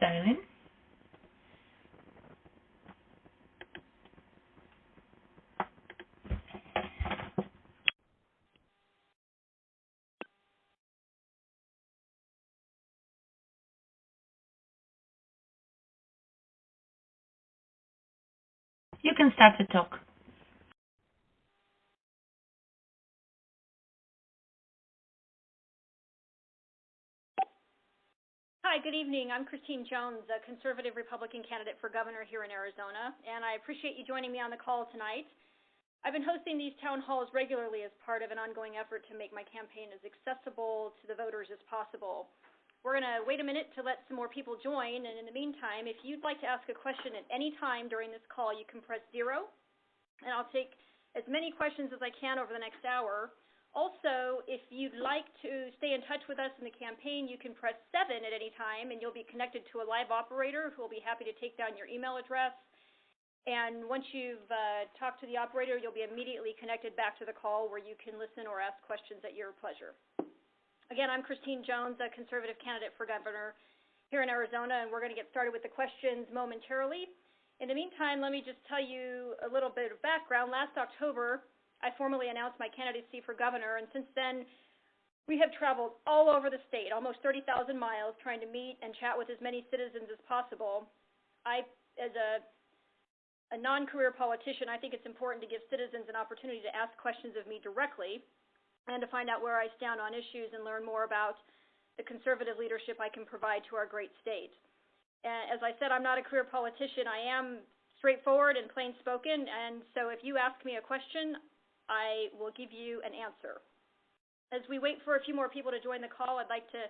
Dial in. You can start to talk. Hi, good evening. I'm Christine Jones, a conservative Republican candidate for governor here in Arizona, and I appreciate you joining me on the call tonight. I've been hosting these town halls regularly as part of an ongoing effort to make my campaign as accessible to the voters as possible. We're going to wait a minute to let some more people join, and in the meantime, if you'd like to ask a question at any time during this call, you can press 0, and I'll take as many questions as I can over the next hour. Also, if you'd like to stay in touch with us in the campaign, you can press 7 at any time, and you'll be connected to a live operator who will be happy to take down your email address. And once you've talked to the operator, you'll be immediately connected back to the call where you can listen or ask questions at your pleasure. Again, I'm Christine Jones, a conservative candidate for governor here in Arizona, and we're going to get started with the questions momentarily. In the meantime, let me just tell you a little bit of background. Last October, I formally announced my candidacy for governor, and since then, we have traveled all over the state, almost 30,000 miles, trying to meet and chat with as many citizens as possible. As a non-career politician, I think it's important to give citizens an opportunity to ask questions of me directly and to find out where I stand on issues and learn more about the conservative leadership I can provide to our great state. As I said, I'm not a career politician. I am straightforward and plain-spoken, and so if you ask me a question, I will give you an answer. As we wait for a few more people to join the call, I'd like to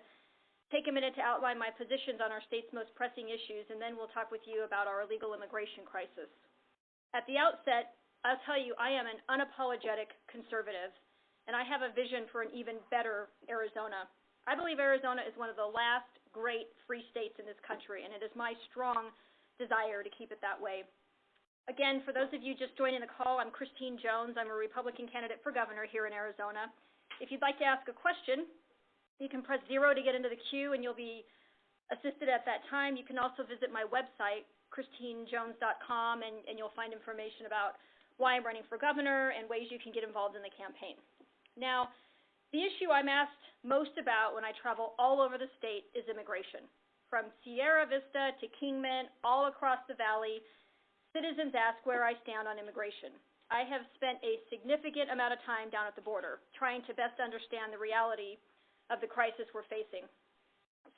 take a minute to outline my positions on our state's most pressing issues, and then we'll talk with you about our illegal immigration crisis. At the outset, I'll tell you I am an unapologetic conservative, and I have a vision for an even better Arizona. I believe Arizona is one of the last great free states in this country, and it is my strong desire to keep it that way. Again, for those of you just joining the call, I'm Christine Jones. I'm a Republican candidate for governor here in Arizona. If you'd like to ask a question, you can press 0 to get into the queue, and you'll be assisted at that time. You can also visit my website, christinejones.com, and you'll find information about why I'm running for governor and ways you can get involved in the campaign. Now, the issue I'm asked most about when I travel all over the state is immigration. From Sierra Vista to Kingman, all across the valley, citizens ask where I stand on immigration. I have spent a significant amount of time down at the border trying to best understand the reality of the crisis we're facing.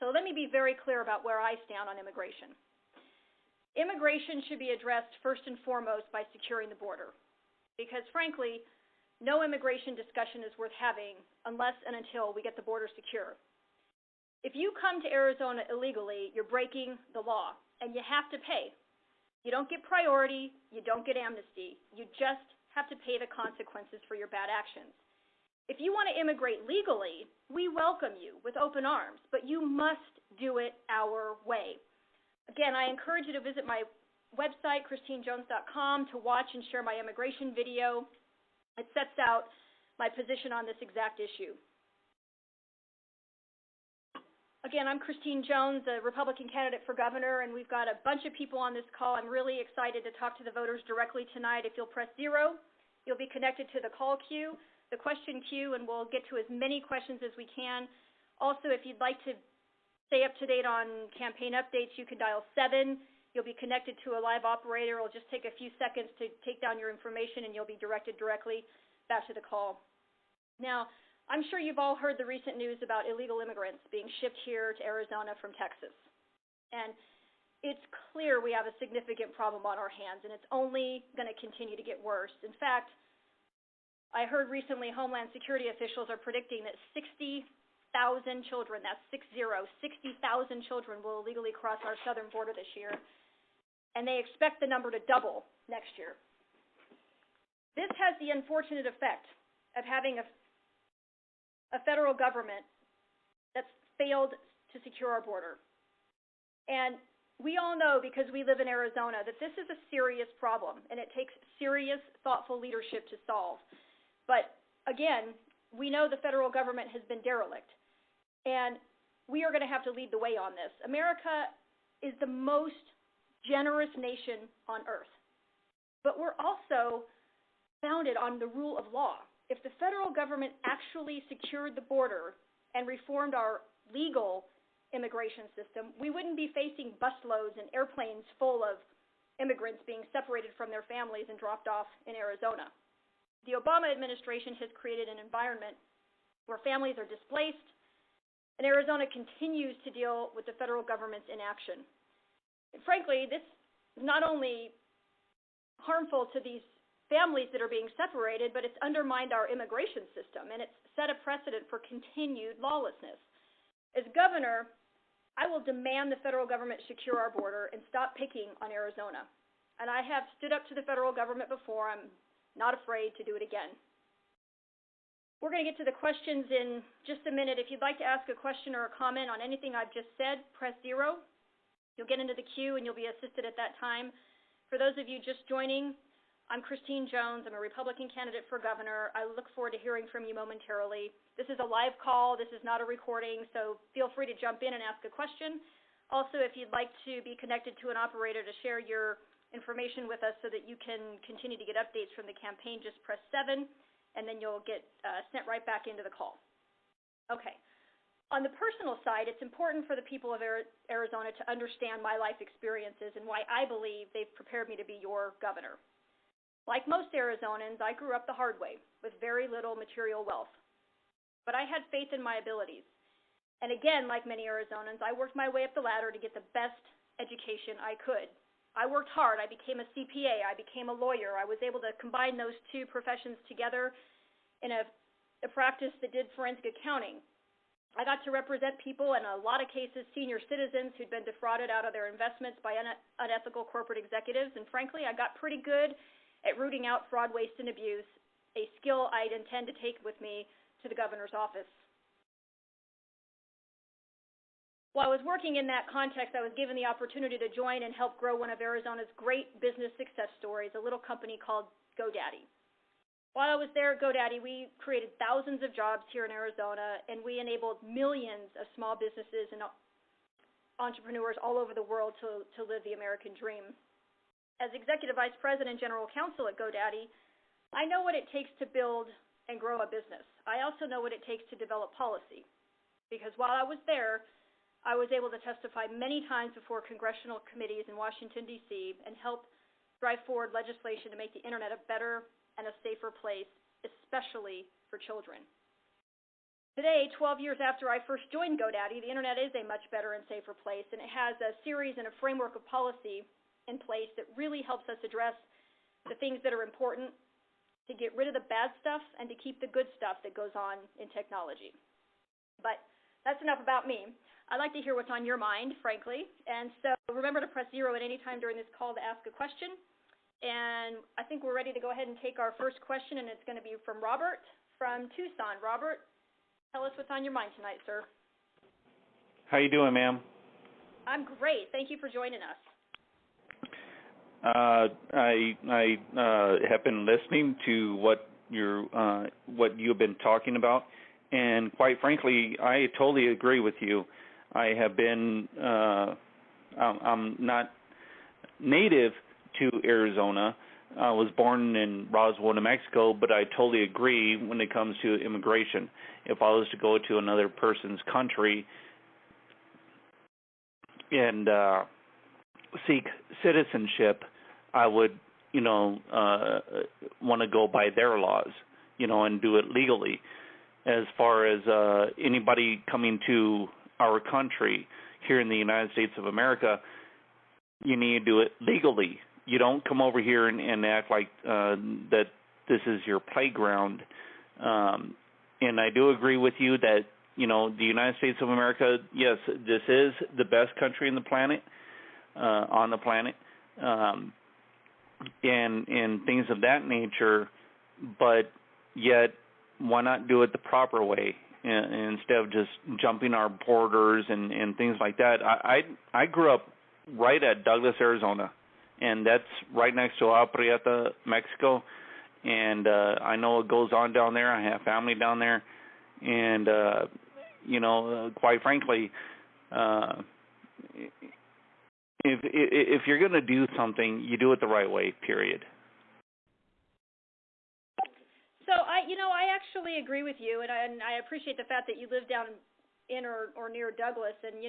So let me be very clear about where I stand on immigration. Immigration should be addressed first and foremost by securing the border, because frankly, no immigration discussion is worth having unless and until we get the border secure. If you come to Arizona illegally, you're breaking the law, and you have to pay. You don't get priority, you don't get amnesty. You just have to pay the consequences for your bad actions. If you want to immigrate legally, we welcome you with open arms, but you must do it our way. Again, I encourage you to visit my website, christinejones.com, to watch and share my immigration video. It sets out my position on this exact issue. Again, I'm Christine Jones, a Republican candidate for governor, and we've got a bunch of people on this call. I'm really excited to talk to the voters directly tonight. If you'll press 0, you'll be connected to the call queue, the question queue, and we'll get to as many questions as we can. Also, if you'd like to stay up to date on campaign updates, you can dial 7. You'll be connected to a live operator. It'll just take a few seconds to take down your information, and you'll be directed directly back to the call. Now, I'm sure you've all heard the recent news about illegal immigrants being shipped here to Arizona from Texas. And it's clear we have a significant problem on our hands, and it's only going to continue to get worse. In fact, I heard recently Homeland Security officials are predicting that 60,000 children, that's 60,000 children will illegally cross our southern border this year, and they expect the number to double next year. This has the unfortunate effect of having a federal government that's failed to secure our border. And we all know, because we live in Arizona, that this is a serious problem, and it takes serious, thoughtful leadership to solve. But again, we know the federal government has been derelict, and we are going to have to lead the way on this. America is the most generous nation on earth. But we're also founded on the rule of law. If the federal government actually secured the border and reformed our legal immigration system, we wouldn't be facing busloads and airplanes full of immigrants being separated from their families and dropped off in Arizona. The Obama administration has created an environment where families are displaced, and Arizona continues to deal with the federal government's inaction. And frankly, this is not only harmful to these families that are being separated, but it's undermined our immigration system, and it's set a precedent for continued lawlessness. As governor, I will demand the federal government secure our border and stop picking on Arizona. And I have stood up to the federal government before. I'm not afraid to do it again. We're going to get to the questions in just a minute. If you'd like to ask a question or a comment on anything I've just said, press 0. You'll get into the queue and you'll be assisted at that time. For those of you just joining, I'm Christine Jones. I'm a Republican candidate for governor. I look forward to hearing from you momentarily. This is a live call. This is not a recording, so feel free to jump in and ask a question. Also, if you'd like to be connected to an operator to share your information with us so that you can continue to get updates from the campaign, just press 7, and then you'll get sent right back into the call. Okay. On the personal side, it's important for the people of Arizona to understand my life experiences and why I believe they've prepared me to be your governor. Like most Arizonans, I grew up the hard way with very little material wealth. But I had faith in my abilities. And again, like many Arizonans, I worked my way up the ladder to get the best education I could. I worked hard. I became a CPA. I became a lawyer. I was able to combine those two professions together in a practice that did forensic accounting. I got to represent people, in a lot of cases, senior citizens who'd been defrauded out of their investments by unethical corporate executives. And frankly, I got pretty good at rooting out fraud, waste, and abuse, a skill I'd intend to take with me to the governor's office. While I was working in that context, I was given the opportunity to join and help grow one of Arizona's great business success stories, a little company called GoDaddy. While I was there at GoDaddy, we created thousands of jobs here in Arizona, and we enabled millions of small businesses and entrepreneurs all over the world to live the American dream. As Executive Vice President and General Counsel at GoDaddy, I know what it takes to build and grow a business. I also know what it takes to develop policy, because while I was there, I was able to testify many times before congressional committees in Washington, D.C., and help drive forward legislation to make the internet a better and a safer place, especially for children. Today, 12 years after I first joined GoDaddy, the internet is a much better and safer place, and it has a series and a framework of policy in place that really helps us address the things that are important, to get rid of the bad stuff and to keep the good stuff that goes on in technology. But that's enough about me. I'd like to hear what's on your mind, frankly. And so remember to press 0 at any time during this call to ask a question. And I think we're ready to go ahead and take our first question, and it's going to be from Robert from Tucson. Robert, tell us what's on your mind tonight, sir. How you doing, ma'am? I'm great. Thank you for joining us. I have been listening to what you've been talking about, and quite frankly, I totally agree with you. I have been I'm not native to Arizona. I was born in Roswell, New Mexico, but I totally agree when it comes to immigration. If I was to go to another person's country and seek citizenship, I would, want to go by their laws, and do it legally. As far as anybody coming to our country here in the United States of America, you need to do it legally. You don't come over here and act like that this is your playground. And I do agree with you that, the United States of America, yes, this is the best country in the planet, on the planet, and things of that nature, but yet why not do it the proper way instead of just jumping our borders and things like that? I grew up right at Douglas, Arizona, and that's right next to Agua Prieta, Mexico, and I know what goes on down there. I have family down there, and quite frankly, if you're going to do something, you do it the right way, period. So I actually agree with you, and I appreciate the fact that you live down in or near Douglas, and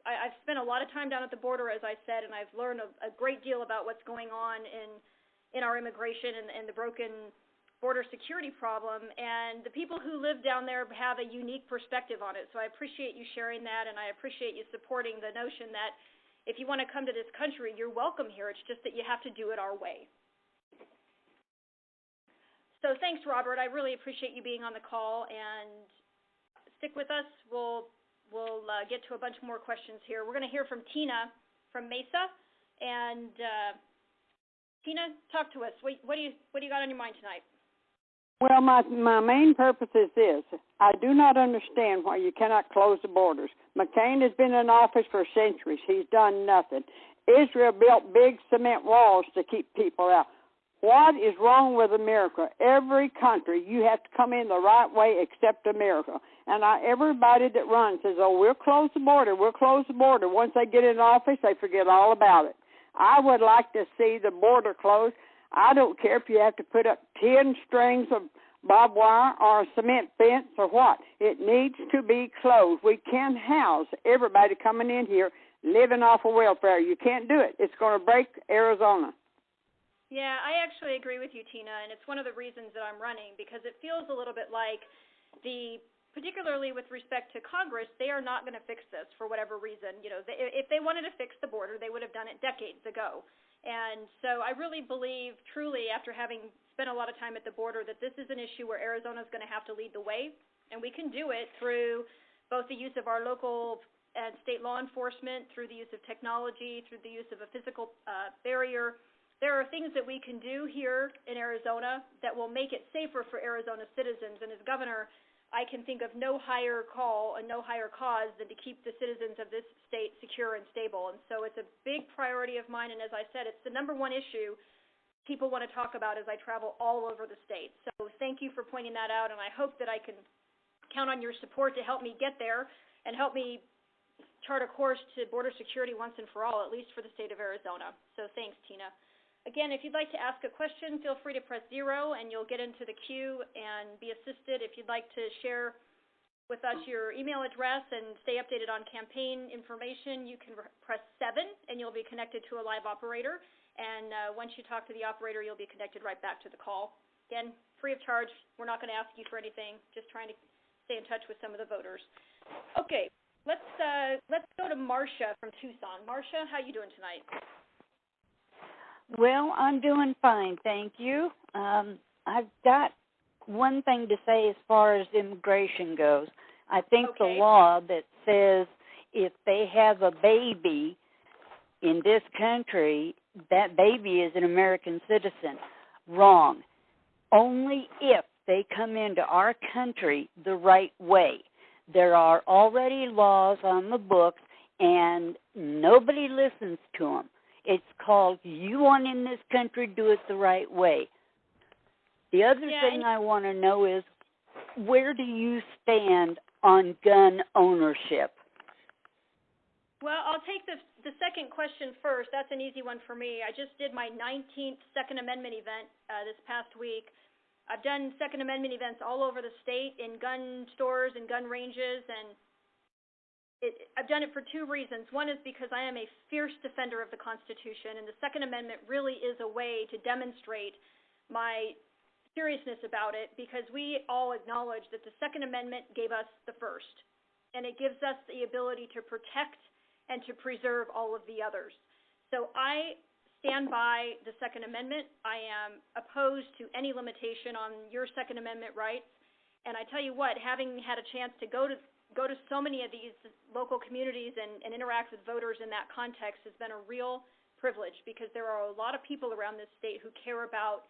I've spent a lot of time down at the border, as I said, and I've learned a great deal about what's going on in our immigration and the broken border security problem, and the people who live down there have a unique perspective on it. So I appreciate you sharing that, and I appreciate you supporting the notion that if you want to come to this country, you're welcome here. It's just that you have to do it our way. So thanks, Robert. I really appreciate you being on the call, and stick with us. We'll get to a bunch more questions here. We're going to hear from Tina from Mesa, and Tina, talk to us. What do you got on your mind tonight? Well, my main purpose is this. I do not understand why you cannot close the borders. McCain has been in office for centuries. He's done nothing. Israel built big cement walls to keep people out. What is wrong with America? Every country, you have to come in the right way except America. And everybody that runs says, oh, we'll close the border, we'll close the border. Once they get in office, they forget all about it. I would like to see the border closed. I don't care if you have to put up 10 strings of barbed wire or a cement fence or what. It needs to be closed. We can't house everybody coming in here living off of welfare. You can't do it. It's going to break Arizona. Yeah, I actually agree with you, Tina, and it's one of the reasons that I'm running, because it feels a little bit like particularly with respect to Congress, they are not going to fix this for whatever reason. If they wanted to fix the border, they would have done it decades ago. And so I really believe, truly, after having spent a lot of time at the border, that this is an issue where Arizona is going to have to lead the way, and we can do it through both the use of our local and state law enforcement, through the use of technology, through the use of a physical barrier. There are things that we can do here in Arizona that will make it safer for Arizona citizens, and as governor, I can think of no higher call and no higher cause than to keep the citizens of this state secure and stable. And so it's a big priority of mine, and as I said, it's the number one issue people want to talk about as I travel all over the state. So thank you for pointing that out, and I hope that I can count on your support to help me get there and help me chart a course to border security once and for all, at least for the state of Arizona. So thanks, Tina. Again, if you'd like to ask a question, feel free to press 0, and you'll get into the queue and be assisted. If you'd like to share with us your email address and stay updated on campaign information, you can press 7, and you'll be connected to a live operator. And once you talk to the operator, you'll be connected right back to the call. Again, free of charge. We're not going to ask you for anything, just trying to stay in touch with some of the voters. Okay, let's go to Marcia from Tucson. Marcia, how you doing tonight? Well, I'm doing fine, thank you. I've got one thing to say as far as immigration goes. I think the law that says if they have a baby in this country, that baby is an American citizen. Wrong. Only if they come into our country the right way. There are already laws on the books, and nobody listens to them. It's called, you want in this country, do it the right way. The other thing I want to know is, where do you stand on gun ownership? Well, I'll take the second question first. That's an easy one for me. I just did my 19th Second Amendment event this past week. I've done Second Amendment events all over the state in gun stores and gun ranges, and I've done it for two reasons. One is because I am a fierce defender of the Constitution, and the Second Amendment really is a way to demonstrate my seriousness about it, because we all acknowledge that the Second Amendment gave us the first, and it gives us the ability to protect and to preserve all of the others. So I stand by the Second Amendment. I am opposed to any limitation on your Second Amendment rights, and I tell you what, having had a chance to go to so many of these local communities and interact with voters in that context has been a real privilege, because there are a lot of people around this state who care about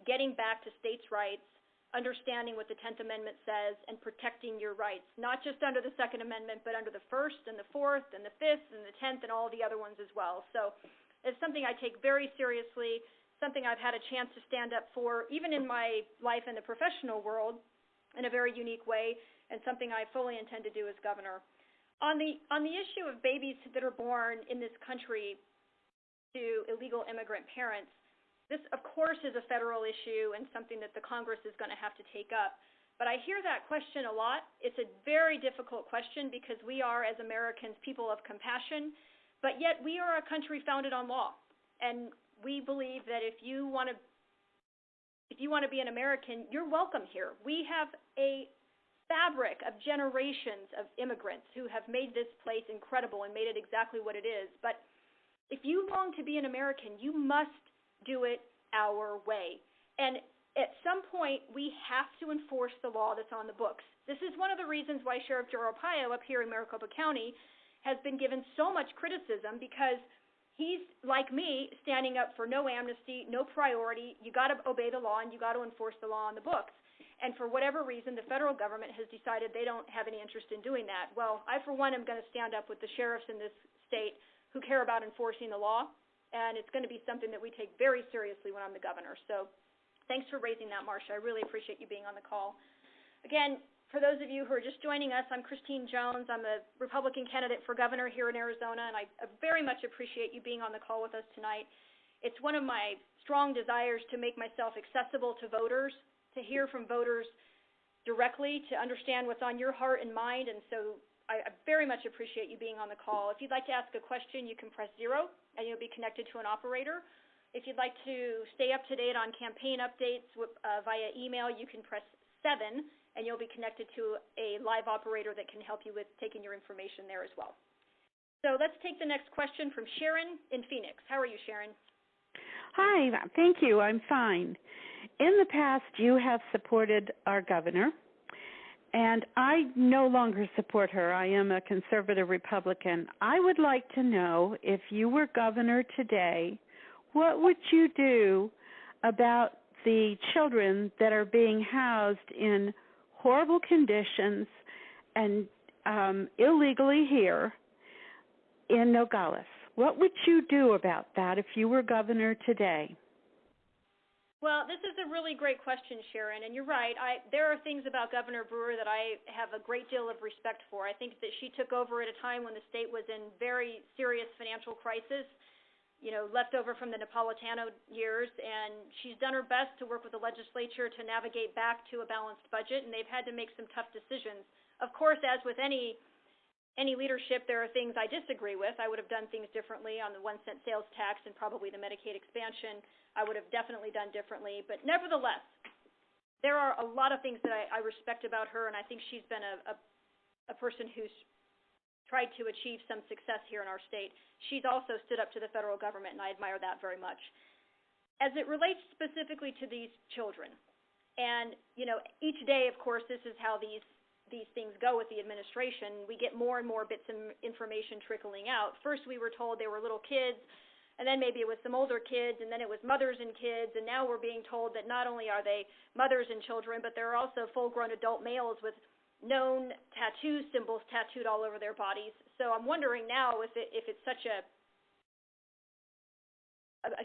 getting back to states' rights, understanding what the 10th Amendment says, and protecting your rights, not just under the Second Amendment, but under the First and the Fourth and the Fifth and the 10th and all the other ones as well. So it's something I take very seriously, something I've had a chance to stand up for, even in my life in the professional world, in a very unique way, and something I fully intend to do as governor. On the issue of babies that are born in this country, to illegal immigrant parents, this, of course, is a federal issue and something that the Congress is going to have to take up. But I hear that question a lot. It's a very difficult question because we are, as Americans, people of compassion, but yet we are a country founded on law. And we believe that if you want to be an American, you're welcome here. We have a fabric of generations of immigrants who have made this place incredible and made it exactly what it is. But if you long to be an American, you must do it our way. And at some point, we have to enforce the law that's on the books. This is one of the reasons why Sheriff Joe Arpaio up here in Maricopa County has been given so much criticism, because he's, like me, standing up for no amnesty, no priority. You got to obey the law and you got to enforce the law on the books. And for whatever reason, the federal government has decided they don't have any interest in doing that. Well, I, for one, am going to stand up with the sheriffs in this state who care about enforcing the law, and it's going to be something that we take very seriously when I'm the governor. So thanks for raising that, Marcia. I really appreciate you being on the call. Again, for those of you who are just joining us, I'm Christine Jones. I'm a Republican candidate for governor here in Arizona, and I very much appreciate you being on the call with us tonight. It's one of my strong desires to make myself accessible to voters, to hear from voters directly, to understand what's on your heart and mind, and so I very much appreciate you being on the call. If you'd like to ask a question, you can press 0, and you'll be connected to an operator. If you'd like to stay up to date on campaign updates via email, you can press 7, and you'll be connected to a live operator that can help you with taking your information there as well. So let's take the next question from Sharon in Phoenix. How are you, Sharon? Hi, thank you. I'm fine. In the past, you have supported our governor, and I no longer support her. I am a conservative Republican. I would like to know, if you were governor today, what would you do about the children that are being housed in horrible conditions and illegally here in Nogales? What would you do about that if you were governor today? Well, this is a really great question, Sharon, and you're right. There are things about Governor Brewer that I have a great deal of respect for. I think that she took over at a time when the state was in very serious financial crisis, left over from the Napolitano years, and she's done her best to work with the legislature to navigate back to a balanced budget, and they've had to make some tough decisions. Of course, as with any leadership, there are things I disagree with. I would have done things differently on the 1-cent sales tax and probably the Medicaid expansion. I would have definitely done differently. But nevertheless, there are a lot of things that I respect about her, and I think she's been a person who's tried to achieve some success here in our state. She's also stood up to the federal government, and I admire that very much. As it relates specifically to these children, and, each day, of course, this is how these things go with the administration. We get more and more bits of information trickling out. First, we were told they were little kids, and then maybe it was some older kids, and then it was mothers and kids, and now we're being told that not only are they mothers and children, but they're also full-grown adult males with known tattoo symbols tattooed all over their bodies. So I'm wondering now if it's such a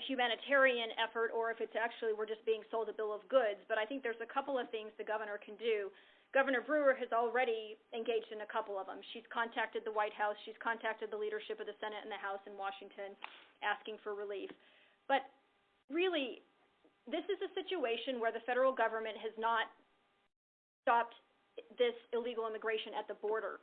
humanitarian effort, or if it's actually we're just being sold a bill of goods. But I think there's a couple of things the governor can do. Governor Brewer has already engaged in a couple of them. She's contacted the White House. She's contacted the leadership of the Senate and the House in Washington asking for relief. But really, this is a situation where the federal government has not stopped this illegal immigration at the border.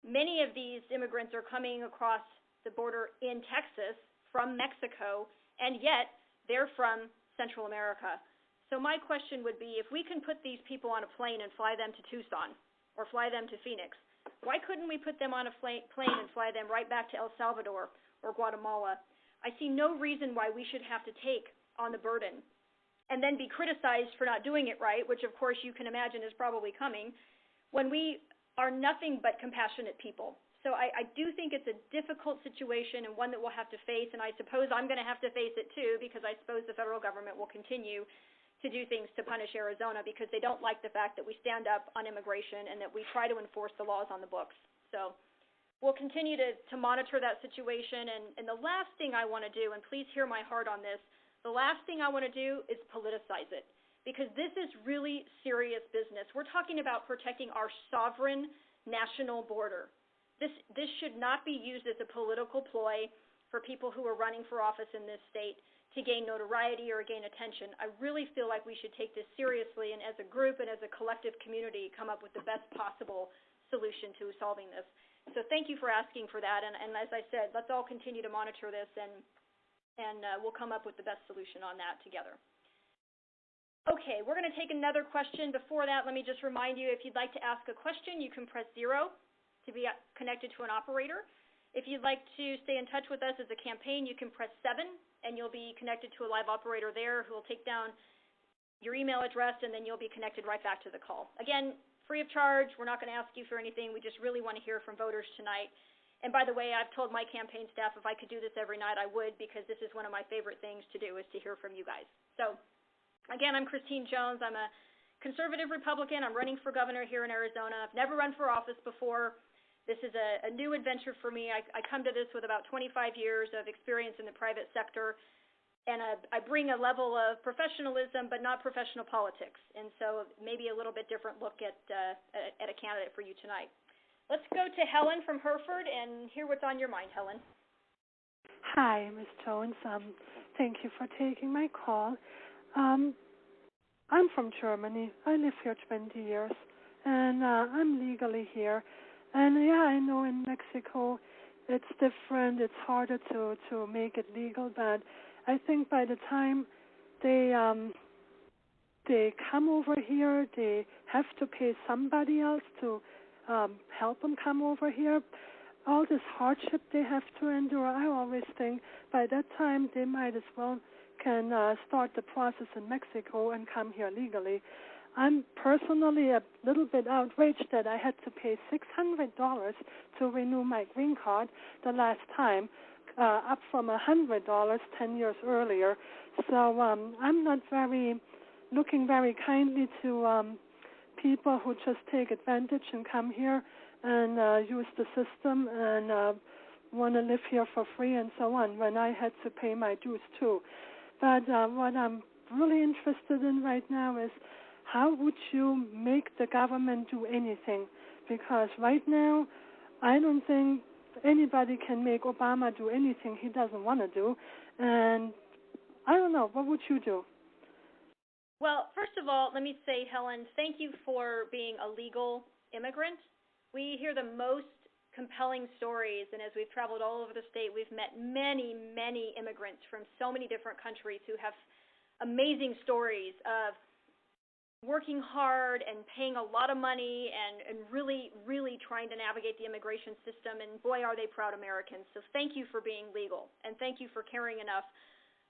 Many of these immigrants are coming across the border in Texas from Mexico, and yet they're from Central America. So my question would be, if we can put these people on a plane and fly them to Tucson or fly them to Phoenix, why couldn't we put them on a plane and fly them right back to El Salvador or Guatemala? I see no reason why we should have to take on the burden and then be criticized for not doing it right, which of course you can imagine is probably coming, when we are nothing but compassionate people. So I do think it's a difficult situation and one that we'll have to face, and I suppose I'm going to have to face it too, because I suppose the federal government will continue to do things to punish Arizona because they don't like the fact that we stand up on immigration and that we try to enforce the laws on the books. So we'll continue to monitor that situation. And the last thing I want to do, and please hear my heart on this, the last thing I want to do is politicize it, because this is really serious business. We're talking about protecting our sovereign national border. This should not be used as a political ploy for people who are running for office in this state to gain notoriety or gain attention. I really feel like we should take this seriously and as a group and as a collective community come up with the best possible solution to solving this. So thank you for asking for that, and as I said, let's all continue to monitor this and we'll come up with the best solution on that together. Okay, we're going to take another question. Before that, let me just remind you, if you'd like to ask a question, you can press 0 to be connected to an operator. If you'd like to stay in touch with us as a campaign, you can press 7, and you'll be connected to a live operator there who will take down your email address, and then you'll be connected right back to the call. Again, free of charge. We're not going to ask you for anything. We just really want to hear from voters tonight. And by the way, I've told my campaign staff if I could do this every night, I would, because this is one of my favorite things to do is to hear from you guys. So, again, I'm Christine Jones. I'm a conservative Republican. I'm running for governor here in Arizona. I've never run for office before. This is a new adventure for me. I come to this with about 25 years of experience in the private sector, and I bring a level of professionalism, but not professional politics, and so maybe a little bit different look at a candidate for you tonight. Let's go to Helen from Hereford and hear what's on your mind, Helen. Hi, Ms. Jones. Thank you for taking my call. I'm from Germany. I live here 20 years, and I'm legally here. And yeah, I know in Mexico it's different. It's harder to make it legal, but I think by the time they come over here, they have to pay somebody else to help them come over here. All this hardship they have to endure, I always think by that time they might as well can start the process in Mexico and come here legally. I'm personally a little bit outraged that I had to pay $600 to renew my green card the last time, up from $100 10 years earlier. So I'm not looking very kindly to people who just take advantage and come here and use the system and want to live here for free and so on, when I had to pay my dues too. But what I'm really interested in right now is how would you make the government do anything? Because right now, I don't think anybody can make Obama do anything he doesn't want to do. And I don't know, what would you do? Well, first of all, let me say, Helen, thank you for being a legal immigrant. We hear the most compelling stories, and as we've traveled all over the state, we've met many, many immigrants from so many different countries who have amazing stories of working hard and paying a lot of money and really, really trying to navigate the immigration system, and boy, are they proud Americans. So thank you for being legal, and thank you for caring enough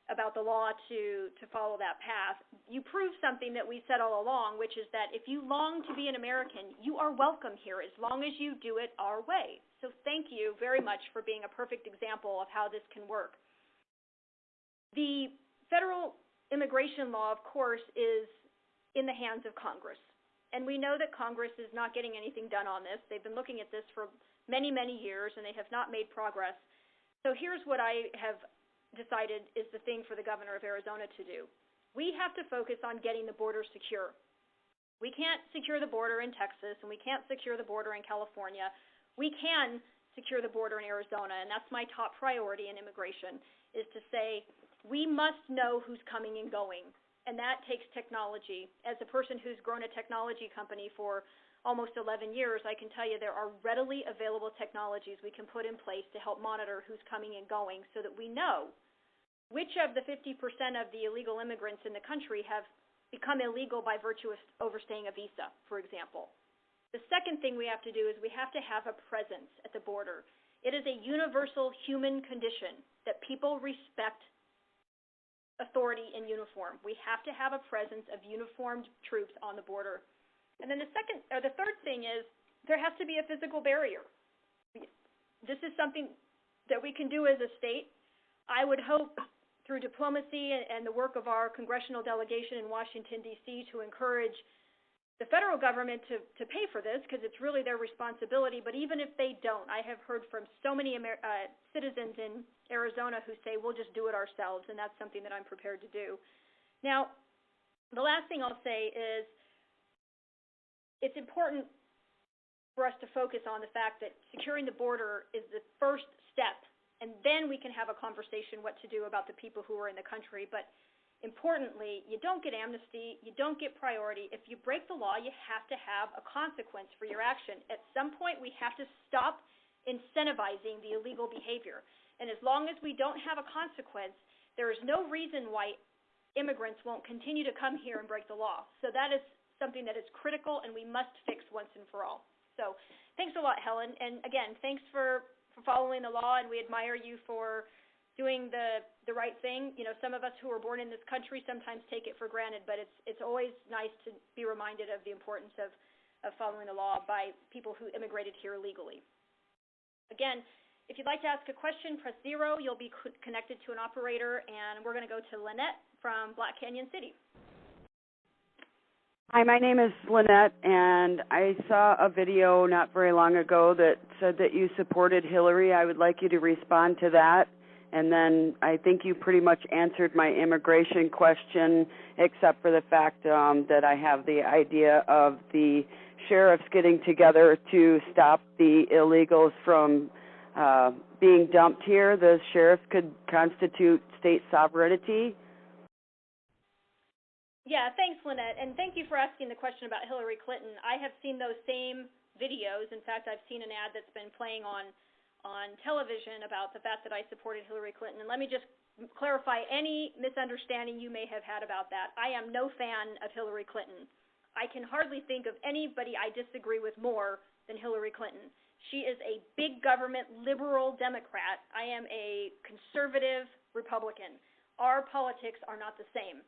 about the law to follow that path. You prove something that we said all along, which is that if you long to be an American, you are welcome here as long as you do it our way. So thank you very much for being a perfect example of how this can work. The federal immigration law, of course, is in the hands of Congress. And we know that Congress is not getting anything done on this. They've been looking at this for many, many years, and they have not made progress. So here's what I have decided is the thing for the governor of Arizona to do. We have to focus on getting the border secure. We can't secure the border in Texas, and we can't secure the border in California. We can secure the border in Arizona, and that's my top priority in immigration, is to say we must know who's coming and going. And that takes technology. As a person who's grown a technology company for almost 11 years, I can tell you there are readily available technologies we can put in place to help monitor who's coming and going so that we know which of the 50% of the illegal immigrants in the country have become illegal by virtue of overstaying a visa, for example. The second thing we have to do is we have to have a presence at the border. It is a universal human condition that people respect authority in uniform. We have to have a presence of uniformed troops on the border. And then the third thing is there has to be a physical barrier. This is something that we can do as a state. I would hope through diplomacy and the work of our congressional delegation in Washington, D.C., to encourage the federal government to pay for this, because it's really their responsibility. But even if they don't, I have heard from so many citizens in Arizona who say, we'll just do it ourselves, and that's something that I'm prepared to do. Now, the last thing I'll say is it's important for us to focus on the fact that securing the border is the first step and then we can have a conversation what to do about the people who are in the country. But importantly, you don't get amnesty, you don't get priority. If you break the law, you have to have a consequence for your action. At some point, we have to stop incentivizing the illegal behavior. And as long as we don't have a consequence, there is no reason why immigrants won't continue to come here and break the law. So that is something that is critical and we must fix once and for all. So thanks a lot, Helen. And again, thanks for following the law, and we admire you for doing the right thing. You know, some of us who were born in this country sometimes take it for granted, but it's always nice to be reminded of the importance of following the law by people who immigrated here legally. Again, if you'd like to ask a question, press 0. You'll be connected to an operator, and we're going to go to Lynette from Black Canyon City. Hi, my name is Lynette, and I saw a video not very long ago that said that you supported Hillary. I would like you to respond to that. And then I think you pretty much answered my immigration question, except for the fact that I have the idea of the sheriffs getting together to stop the illegals from being dumped here. The sheriffs could constitute state sovereignty. Yeah, thanks, Lynette, and thank you for asking the question about Hillary Clinton. I have seen those same videos. In fact, I've seen an ad that's been playing on television about the fact that I supported Hillary Clinton. And let me just clarify any misunderstanding you may have had about that. I am no fan of Hillary Clinton. I can hardly think of anybody I disagree with more than Hillary Clinton. She is a big government liberal Democrat. I am a conservative Republican. Our politics are not the same.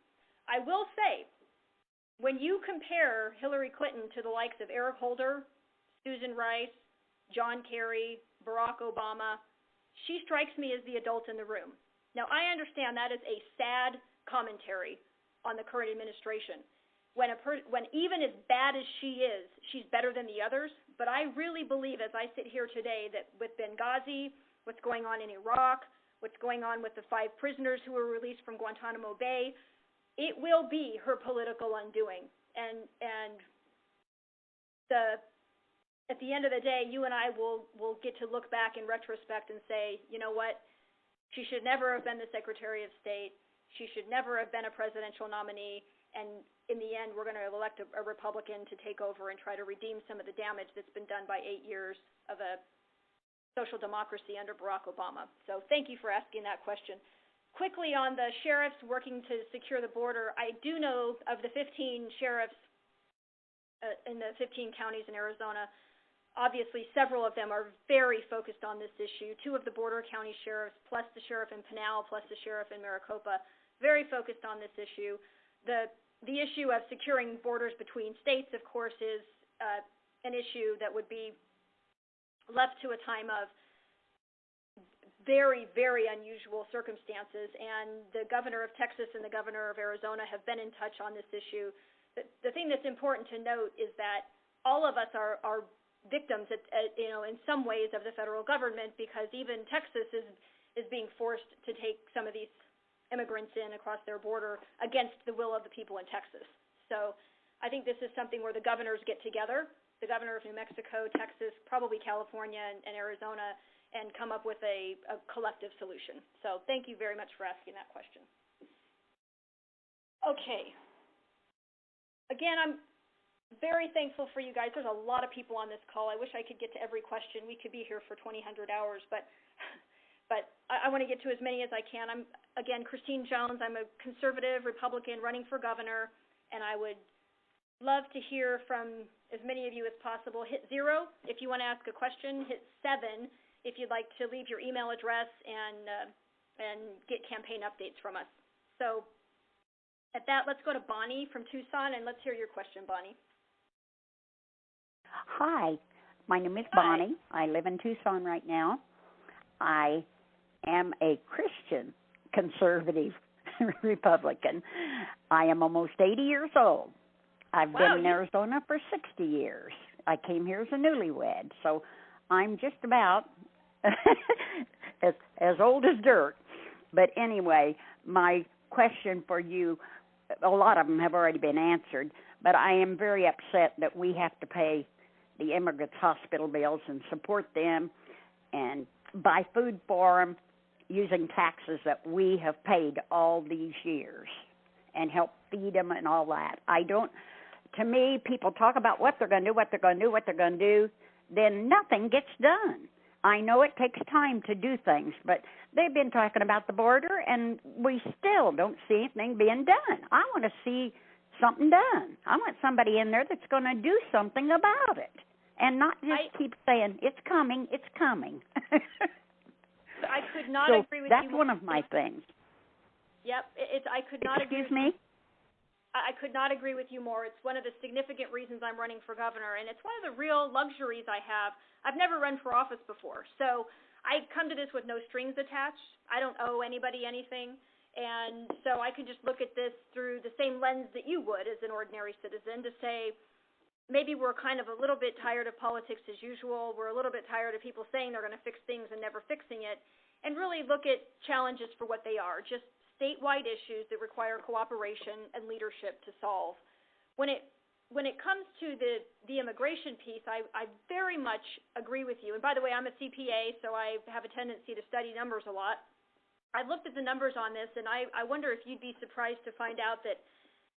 I will say, when you compare Hillary Clinton to the likes of Eric Holder, Susan Rice, John Kerry, Barack Obama, she strikes me as the adult in the room. Now, I understand that is a sad commentary on the current administration. When even as bad as she is, she's better than the others. But I really believe, as I sit here today, that with Benghazi, what's going on in Iraq, what's going on with the 5 prisoners who were released from Guantanamo Bay, it will be her political undoing. And at the end of the day, you and I will get to look back in retrospect and say, you know what, she should never have been the Secretary of State. She should never have been a presidential nominee. And in the end, we're going to elect a Republican to take over and try to redeem some of the damage that's been done by 8 years of a social democracy under Barack Obama. So thank you for asking that question. Quickly on the sheriffs working to secure the border, I do know of the 15 sheriffs in the 15 counties in Arizona, obviously several of them are very focused on this issue. 2 of the border county sheriffs, plus the sheriff in Pinal, plus the sheriff in Maricopa, very focused on this issue. The issue of securing borders between states, of course, is an issue that would be left to a time of very, very unusual circumstances, and the governor of Texas and the governor of Arizona have been in touch on this issue. The thing that's important to note is that all of us are victims, in some ways, of the federal government, because even Texas is being forced to take some of these immigrants in across their border against the will of the people in Texas. So I think this is something where the governors get together, the governor of New Mexico, Texas, probably California, and Arizona, and come up with a collective solution. So thank you very much for asking that question. Okay. Again, I'm very thankful for you guys. There's a lot of people on this call. I wish I could get to every question. We could be here for 20 hours, but I want to get to as many as I can. I'm, again, Christine Jones. I'm a conservative Republican running for governor, and I would love to hear from as many of you as possible. Hit 0 if you want to ask a question. Hit 7 if you'd like to leave your email address and get campaign updates from us. So at that, let's go to Bonnie from Tucson, and let's hear your question, Bonnie. Hi, my name is Bonnie. I live in Tucson right now. I am a Christian conservative Republican. I am almost 80 years old. I've been in Arizona for 60 years. I came here as a newlywed, so I'm just about as old as dirt. But anyway, my question for you, a lot of them have already been answered, but I am very upset that we have to pay the immigrants' hospital bills and support them and buy food for them using taxes that we have paid all these years and help feed them and all that. To me, people talk about what they're going to do, then nothing gets done. I know it takes time to do things, but they've been talking about the border, and we still don't see anything being done. I want to see something done. I want somebody in there that's going to do something about it and not just keep saying, it's coming, it's coming. I could not agree with you. That's one of my things. Yep, I could not agree. Excuse me? I could not agree with you more. It's one of the significant reasons I'm running for governor, and it's one of the real luxuries I have. I've never run for office before, so I come to this with no strings attached. I don't owe anybody anything, and so I can just look at this through the same lens that you would as an ordinary citizen to say, maybe we're kind of a little bit tired of politics as usual. We're a little bit tired of people saying they're going to fix things and never fixing it, and really look at challenges for what they are, just statewide issues that require cooperation and leadership to solve. When it comes to the immigration piece, I very much agree with you. And by the way, I'm a CPA, so I have a tendency to study numbers a lot. I've looked at the numbers on this, and I wonder if you'd be surprised to find out that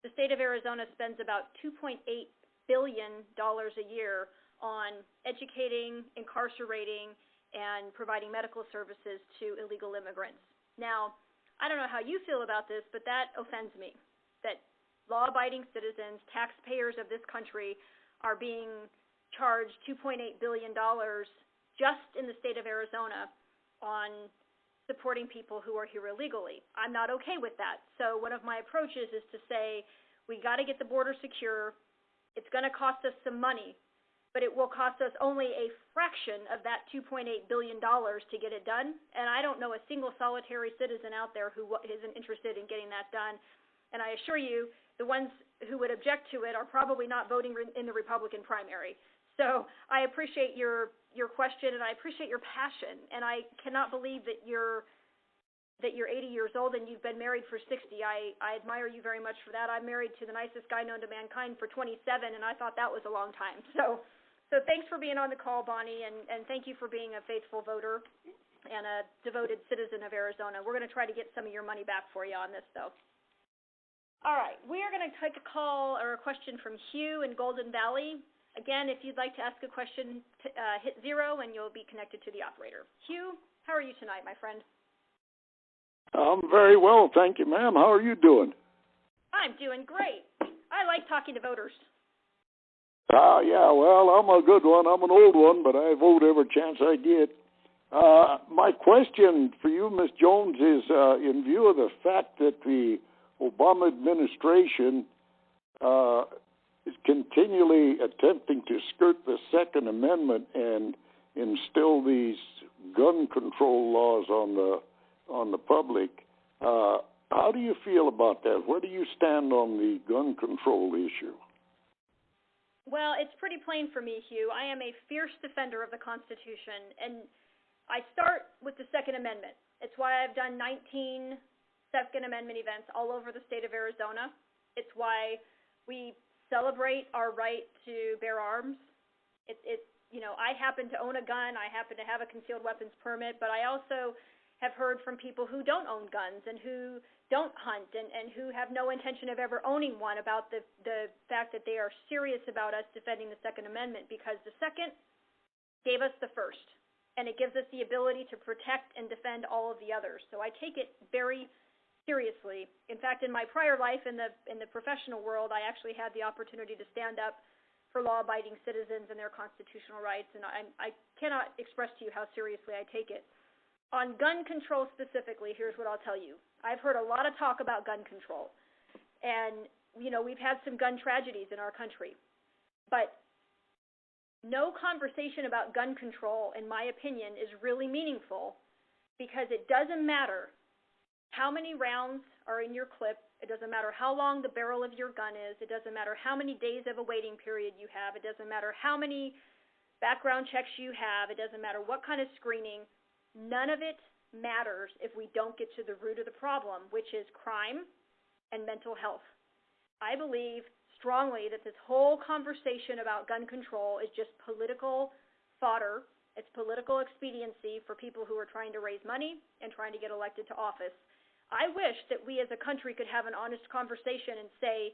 the state of Arizona spends about $2.8 billion a year on educating, incarcerating, and providing medical services to illegal immigrants. Now, I don't know how you feel about this, but that offends me, that law-abiding citizens, taxpayers of this country, are being charged $2.8 billion just in the state of Arizona on supporting people who are here illegally. I'm not okay with that. So one of my approaches is to say, we got to get the border secure. It's going to cost us some money, but it will cost us only a fraction of that $2.8 billion to get it done. And I don't know a single solitary citizen out there who isn't interested in getting that done. And I assure you, the ones who would object to it are probably not voting in the Republican primary. So I appreciate your question, and I appreciate your passion. And I cannot believe that you're 80 years old and you've been married for 60. I admire you very much for that. I'm married to the nicest guy known to mankind for 27, and I thought that was a long time. So thanks for being on the call, Bonnie, and thank you for being a faithful voter and a devoted citizen of Arizona. We're going to try to get some of your money back for you on this, though. All right, we are going to take a call or a question from Hugh in Golden Valley. Again, if you'd like to ask a question, hit 0 and you'll be connected to the operator. Hugh, how are you tonight, my friend? I'm very well, thank you, ma'am. How are you doing? I'm doing great. I like talking to voters. Yeah, well, I'm a good one. I'm an old one, but I vote every chance I get. My question for you, Ms. Jones, is in view of the fact that the Obama administration is continually attempting to skirt the Second Amendment and instill these gun control laws on the public, how do you feel about that? Where do you stand on the gun control issue? Well, it's pretty plain for me, Hugh. I am a fierce defender of the Constitution, and I start with the Second Amendment. It's why I've done 19 Second Amendment events all over the state of Arizona. It's why we celebrate our right to bear arms. I happen to own a gun. I happen to have a concealed weapons permit, but I also have heard from people who don't own guns and who don't hunt and who have no intention of ever owning one about the fact that they are serious about us defending the Second Amendment, because the Second gave us the First, and it gives us the ability to protect and defend all of the others. So I take it very seriously. In fact, in my prior life in the professional world, I actually had the opportunity to stand up for law-abiding citizens and their constitutional rights, and I cannot express to you how seriously I take it. On gun control specifically, here's what I'll tell you. I've heard a lot of talk about gun control, and we've had some gun tragedies in our country, but no conversation about gun control, in my opinion, is really meaningful, because it doesn't matter how many rounds are in your clip. It doesn't matter how long the barrel of your gun is. It doesn't matter how many days of a waiting period you have. It doesn't matter how many background checks you have. It doesn't matter what kind of screening. None of it matters if we don't get to the root of the problem, which is crime and mental health. I believe strongly that this whole conversation about gun control is just political fodder It's political expediency for people who are trying to raise money and trying to get elected to office. I wish that we as a country could have an honest conversation and say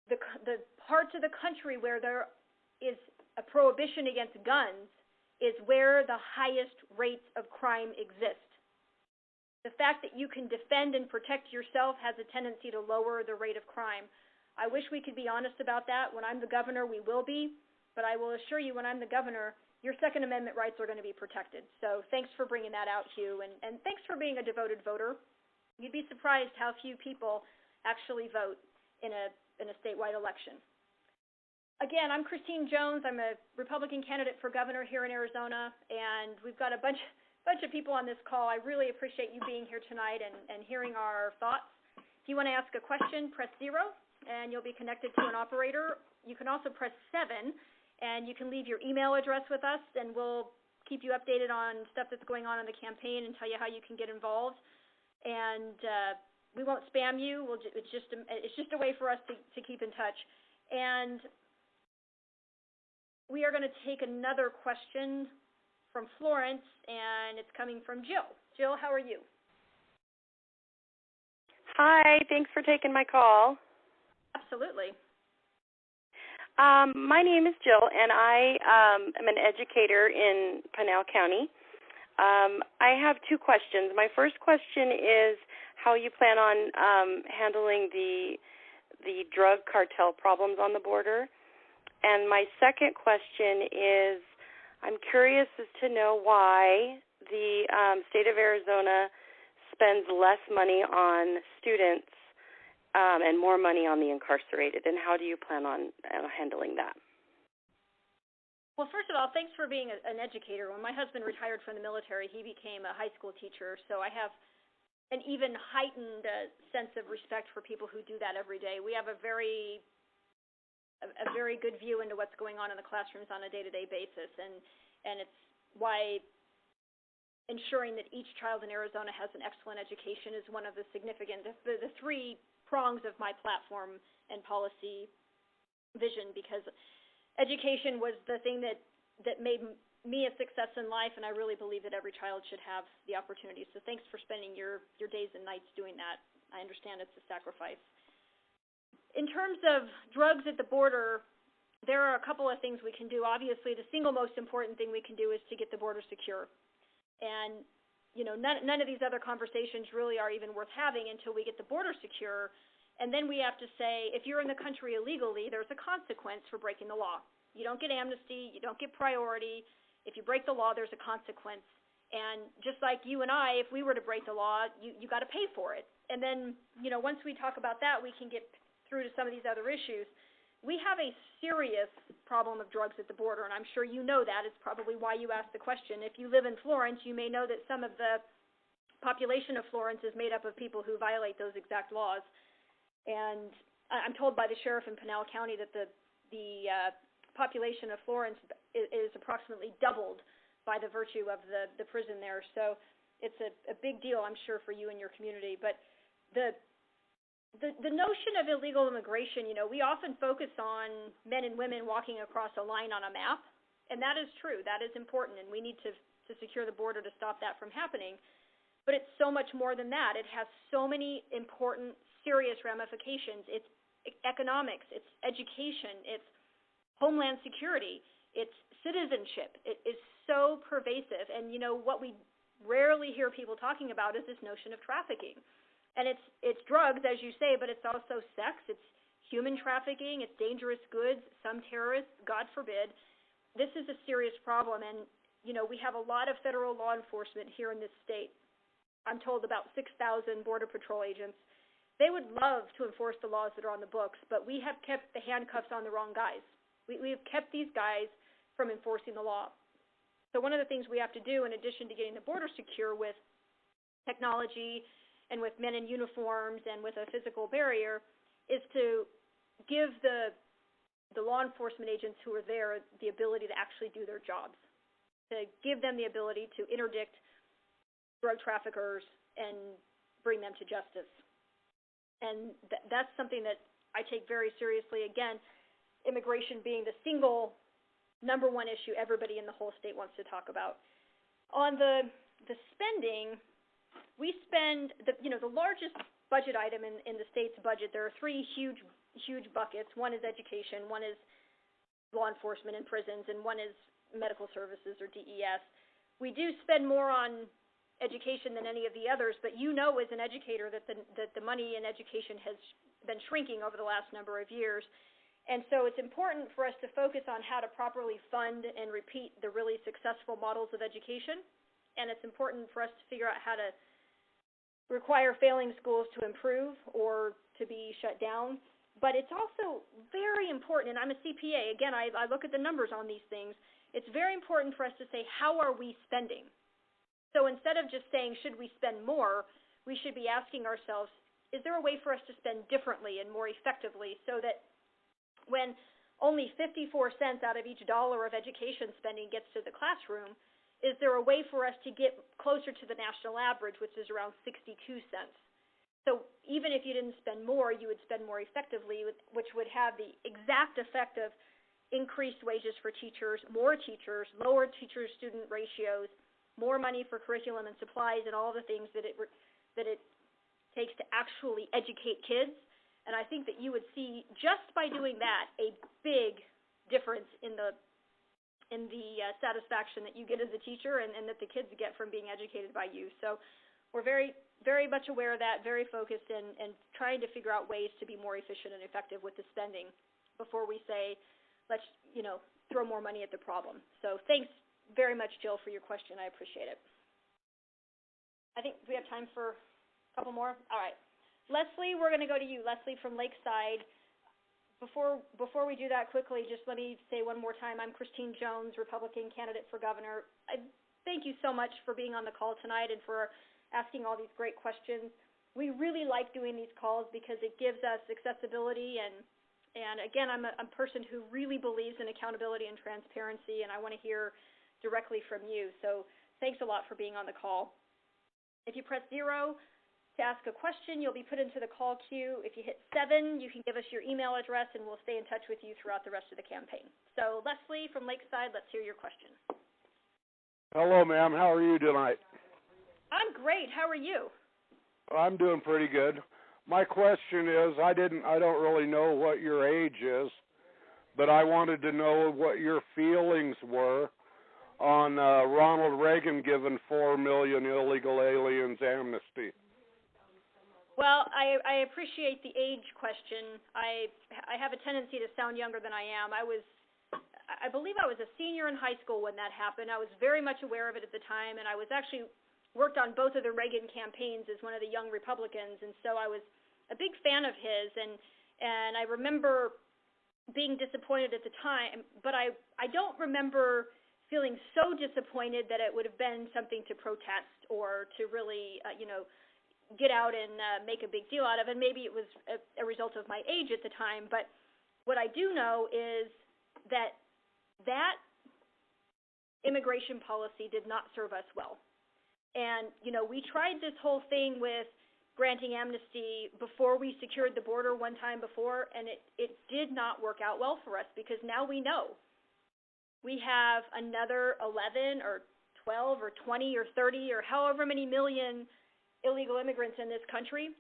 the parts of the country where there is a prohibition against guns is where the highest rates of crime exist. The fact that you can defend and protect yourself has a tendency to lower the rate of crime. I wish we could be honest about that. When I'm the governor, we will be. But I will assure you, when I'm the governor, your Second Amendment rights are going to be protected. So thanks for bringing that out, Hugh. And thanks for being a devoted voter. You'd be surprised how few people actually vote in a statewide election. Again, I'm Christine Jones. I'm a Republican candidate for governor here in Arizona, and we've got a bunch of people on this call. I really appreciate you being here tonight and hearing our thoughts. If you want to ask a question, press 0, and you'll be connected to an operator. You can also press 7, and you can leave your email address with us, and we'll keep you updated on stuff that's going on in the campaign and tell you how you can get involved. And we won't spam you. It's just a way for us to keep in touch. And we are going to take another question from Florence, and it's coming from Jill. Jill, how are you? Hi, thanks for taking my call. Absolutely. My name is Jill, and I am an educator in Pinal County. I have 2 questions. My first question is how you plan on handling the drug cartel problems on the border. And my second question is, I'm curious as to know why the state of Arizona spends less money on students and more money on the incarcerated, and how do you plan on handling that? Well, first of all, thanks for being an educator. When my husband retired from the military, he became a high school teacher, so I have an even heightened sense of respect for people who do that every day. We have a very good view into what's going on in the classrooms on a day-to-day basis, and it's why ensuring that each child in Arizona has an excellent education is one of the significant, the 3 prongs of my platform and policy vision, because education was the thing that made me a success in life, and I really believe that every child should have the opportunity. So thanks for spending your days and nights doing that. I understand it's a sacrifice. In terms of drugs at the border, there are a couple of things we can do. Obviously, the single most important thing we can do is to get the border secure. And, none of these other conversations really are even worth having until we get the border secure. And then we have to say, if you're in the country illegally, there's a consequence for breaking the law. You don't get amnesty. You don't get priority. If you break the law, there's a consequence. And just like you and I, if we were to break the law, you got to pay for it. And then, once we talk about that, we can get through to some of these other issues. We have a serious problem of drugs at the border, and I'm sure you know that. It's probably why you asked the question. If you live in Florence, you may know that some of the population of Florence is made up of people who violate those exact laws. And I'm told by the sheriff in Pinal County that the population of Florence is approximately doubled by the virtue of the prison there. So it's a big deal, I'm sure, for you and your community. But the notion of illegal immigration, we often focus on men and women walking across a line on a map, and that is true. That is important, and we need to secure the border to stop that from happening. But it's so much more than that. It has so many important, serious ramifications. It's economics, it's education, it's homeland security, it's citizenship. It is so pervasive, and what we rarely hear people talking about is this notion of trafficking. And it's drugs, as you say, but it's also sex, it's human trafficking, it's dangerous goods, some terrorists, God forbid. This is a serious problem, and, we have a lot of federal law enforcement here in this state. I'm told about 6,000 Border Patrol agents. They would love to enforce the laws that are on the books, but we have kept the handcuffs on the wrong guys. We have kept these guys from enforcing the law. So one of the things we have to do, in addition to getting the border secure with technology and with men in uniforms and with a physical barrier, is to give the law enforcement agents who are there the ability to actually do their jobs, to give them the ability to interdict drug traffickers and bring them to justice. And that's something that I take very seriously. Again, immigration being the single number one issue everybody in the whole state wants to talk about. On the spending, we spend the largest budget item in the state's budget. There are three huge buckets. One is education, one is law enforcement and prisons, and one is medical services or DES. We do spend more on education than any of the others, but you know as an educator that the money in education has been shrinking over the last number of years. And so it's important for us to focus on how to properly fund and repeat the really successful models of education. And it's important for us to figure out how to require failing schools to improve or to be shut down. But it's also very important, and I'm a CPA, again, I look at the numbers on these things. It's very important for us to say, how are we spending? So instead of just saying, should we spend more, we should be asking ourselves, is there a way for us to spend differently and more effectively so that when only 54 cents out of each dollar of education spending gets to the classroom, is there a way for us to get closer to the national average, which is around 62 cents? So even if you didn't spend more, you would spend more effectively, which would have the exact effect of increased wages for teachers, more teachers, lower teacher-student ratios, more money for curriculum and supplies, and all the things that it takes to actually educate kids. And I think that you would see, just by doing that, a big difference in the satisfaction that you get as a teacher and that the kids get from being educated by you. So we're very, very much aware of that, very focused, and trying to figure out ways to be more efficient and effective with the spending before we say, let's, throw more money at the problem. So thanks very much, Jill, for your question. I appreciate it. I think we have time for a couple more. All right. Leslie, we're going to go to you. Leslie from Lakeside. Before we do that quickly, just let me say one more time, I'm Christine Jones, Republican candidate for governor. I thank you so much for being on the call tonight and for asking all these great questions. We really like doing these calls because it gives us accessibility, and again, I'm a person who really believes in accountability and transparency, and I want to hear directly from you. So thanks a lot for being on the call. If you press 0 to ask a question, you'll be put into the call queue. If you hit 7, you can give us your email address, and we'll stay in touch with you throughout the rest of the campaign. So Leslie from Lakeside, let's hear your question. Hello, ma'am. How are you tonight? I'm great. How are you? I'm doing pretty good. My question is, I don't really know what your age is, but I wanted to know what your feelings were on Ronald Reagan giving 4 million illegal aliens amnesty. Well, I appreciate the age question. I have a tendency to sound younger than I am. I believe I was a senior in high school when that happened. I was very much aware of it at the time, and I was actually worked on both of the Reagan campaigns as one of the young Republicans, and so I was a big fan of his, and I remember being disappointed at the time, but I don't remember feeling so disappointed that it would have been something to protest or to really, get out and make a big deal out of. And maybe it was a result of my age at the time, but what I do know is that immigration policy did not serve us well. And, we tried this whole thing with granting amnesty before we secured the border one time before, and it did not work out well for us, because now we know we have another 11 or 12 or 20 or 30 or however many million illegal immigrants in this country,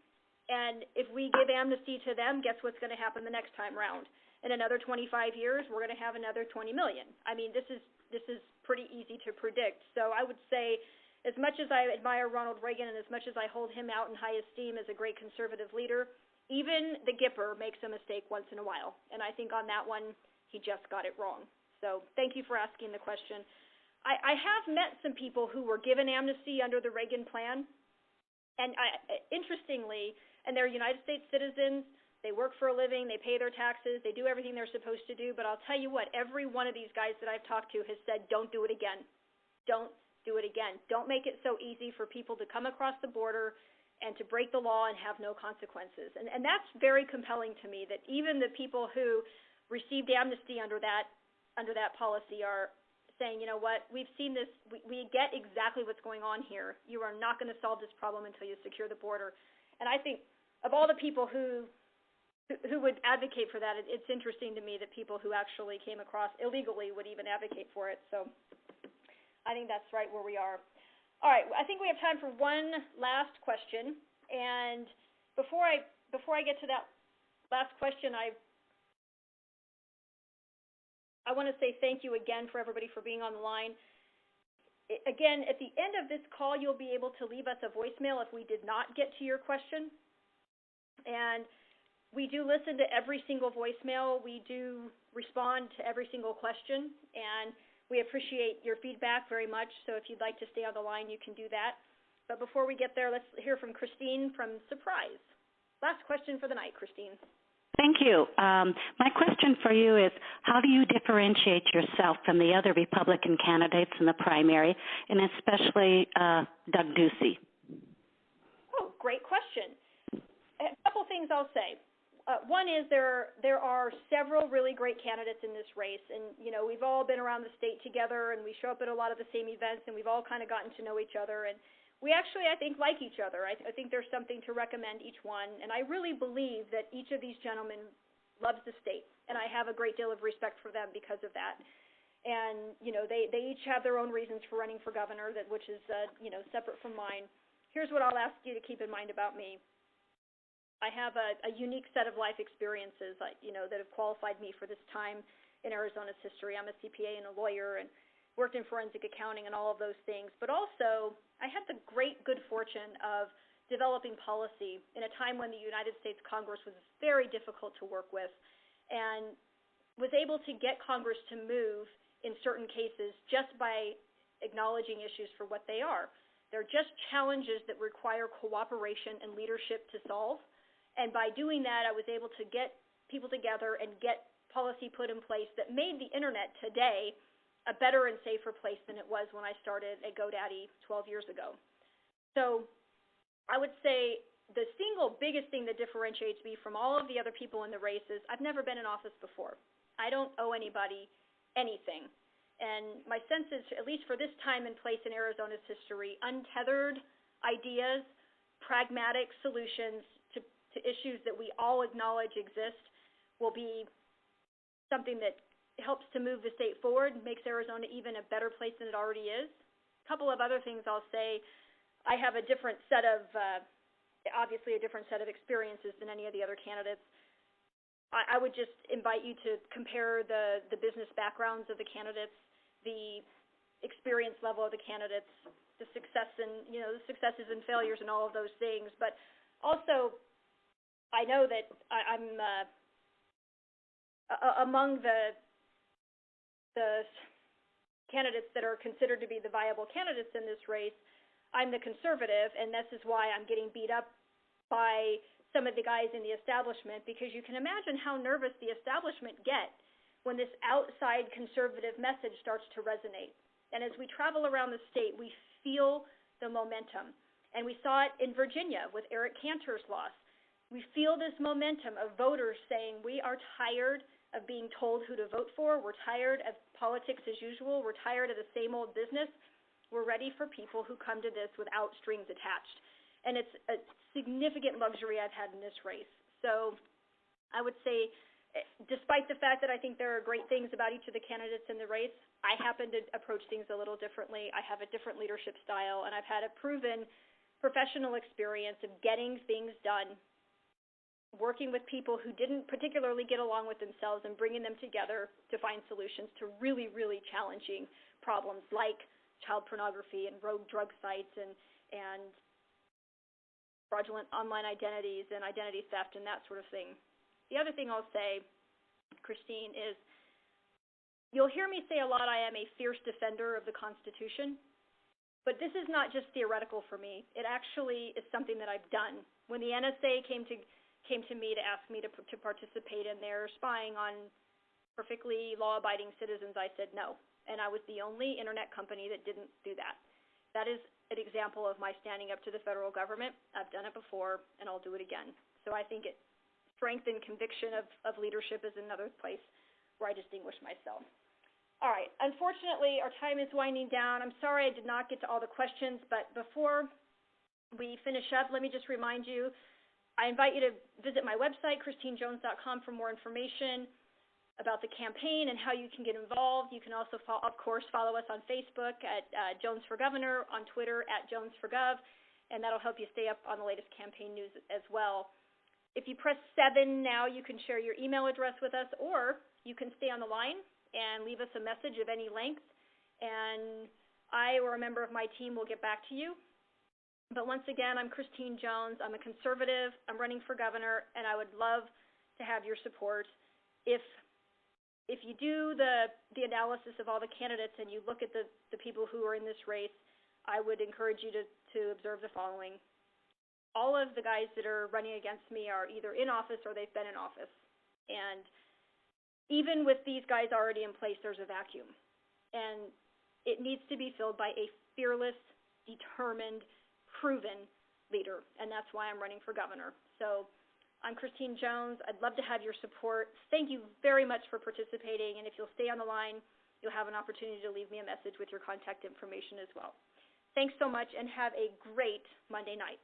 and if we give amnesty to them, guess what's going to happen the next time round? In another 25 years, we're going to have another 20 million. I mean, this is pretty easy to predict. So I would say, as much as I admire Ronald Reagan and as much as I hold him out in high esteem as a great conservative leader, even the Gipper makes a mistake once in a while, and I think on that one, he just got it wrong. So thank you for asking the question. I have met some people who were given amnesty under the Reagan plan, and interestingly, and they're United States citizens, they work for a living, they pay their taxes, they do everything they're supposed to do, but I'll tell you what, every one of these guys that I've talked to has said, don't do it again. Don't do it again. Don't make it so easy for people to come across the border and to break the law and have no consequences. And that's very compelling to me, that even the people who received amnesty under that policy are saying, you know what, we've seen this, we get exactly what's going on here. You are not going to solve this problem until you secure the border. And I think of all the people who who would advocate for that. It's interesting to me that people who actually came across illegally would even advocate for it. So I think that's right where we are. All right, I think we have time for one last question. And before I get to that last question, I want to say thank you again for everybody for being on the line. Again, at the end of this call, you'll be able to leave us a voicemail if we did not get to your question. And we do listen to every single voicemail. We do respond to every single question, and we appreciate your feedback very much. So if you'd like to stay on the line, you can do that. But before we get there, let's hear from Christine from Surprise. Last question for the night, Christine. Thank you. My question for you is, how do you differentiate yourself from the other Republican candidates in the primary, and especially Doug Ducey? Oh, great question. A couple things I'll say. One is there are several really great candidates in this race, and we've all been around the state together, and we show up at a lot of the same events, and we've all kind of gotten to know each other, and we actually, I think, like each other. I think there's something to recommend each one, and I really believe that each of these gentlemen loves the state, and I have a great deal of respect for them because of that. And they each have their own reasons for running for governor, which is separate from mine. Here's what I'll ask you to keep in mind about me. I have a unique set of life experiences, that have qualified me for this time in Arizona's history. I'm a CPA and a lawyer and worked in forensic accounting and all of those things. But also, I had the great good fortune of developing policy in a time when the United States Congress was very difficult to work with, and was able to get Congress to move in certain cases just by acknowledging issues for what they are. They're just challenges that require cooperation and leadership to solve. And by doing that, I was able to get people together and get policy put in place that made the internet today a better and safer place than it was when I started at GoDaddy 12 years ago. So I would say the single biggest thing that differentiates me from all of the other people in the race is I've never been in office before. I don't owe anybody anything. And my sense is, at least for this time and place in Arizona's history, untethered ideas, pragmatic solutions to issues that we all acknowledge exist will be something that helps to move the state forward, makes Arizona even a better place than it already is. A couple of other things I'll say. I have a different set of, obviously a different set of experiences than any of the other candidates. I would just invite you to compare the business backgrounds of the candidates, the experience level of the candidates, the success and the successes and failures and all of those things. But also, I know that I'm among the candidates that are considered to be the viable candidates in this race. I'm the conservative, and this is why I'm getting beat up by some of the guys in the establishment, because you can imagine how nervous the establishment get when this outside conservative message starts to resonate. And as we travel around the state, we feel the momentum. And we saw it in Virginia with Eric Cantor's loss. We feel this momentum of voters saying, we are tired of being told who to vote for. We're tired of politics as usual. We're tired of the same old business. We're ready for people who come to this without strings attached. And it's a significant luxury I've had in this race. So I would say, despite the fact that I think there are great things about each of the candidates in the race, I happen to approach things a little differently. I have a different leadership style, and I've had a proven professional experience of getting things done, working with people who didn't particularly get along with themselves and bringing them together to find solutions to really, really challenging problems like child pornography and rogue drug sites and fraudulent online identities and identity theft and that sort of thing. The other thing I'll say, Christine, is you'll hear me say a lot I am a fierce defender of the Constitution, but this is not just theoretical for me. It actually is something that I've done. When the NSA came to me to ask me to participate in their spying on perfectly law-abiding citizens, I said no. And I was the only internet company that didn't do that. That is an example of my standing up to the federal government. I've done it before, and I'll do it again. So I think strength and conviction of leadership is another place where I distinguish myself. All right. Unfortunately, our time is winding down. I'm sorry I did not get to all the questions, but before we finish up, let me just remind you, I invite you to visit my website, ChristineJones.com, for more information about the campaign and how you can get involved. You can also, of course, follow us on Facebook at Jones for Governor, on Twitter at Jones for Gov, and that'll help you stay up on the latest campaign news as well. If you press 7 now, you can share your email address with us, or you can stay on the line and leave us a message of any length, and I or a member of my team will get back to you. But once again, I'm Christine Jones. I'm a conservative. I'm running for governor, and I would love to have your support. If you do the analysis of all the candidates and you look at the people who are in this race, I would encourage you to observe the following. All of the guys that are running against me are either in office or they've been in office. And even with these guys already in place, there's a vacuum. And it needs to be filled by a fearless, determined, proven leader. And that's why I'm running for governor. So I'm Christine Jones. I'd love to have your support. Thank you very much for participating, and if you'll stay on the line, you'll have an opportunity to leave me a message with your contact information as well. Thanks so much, and have a great Monday night.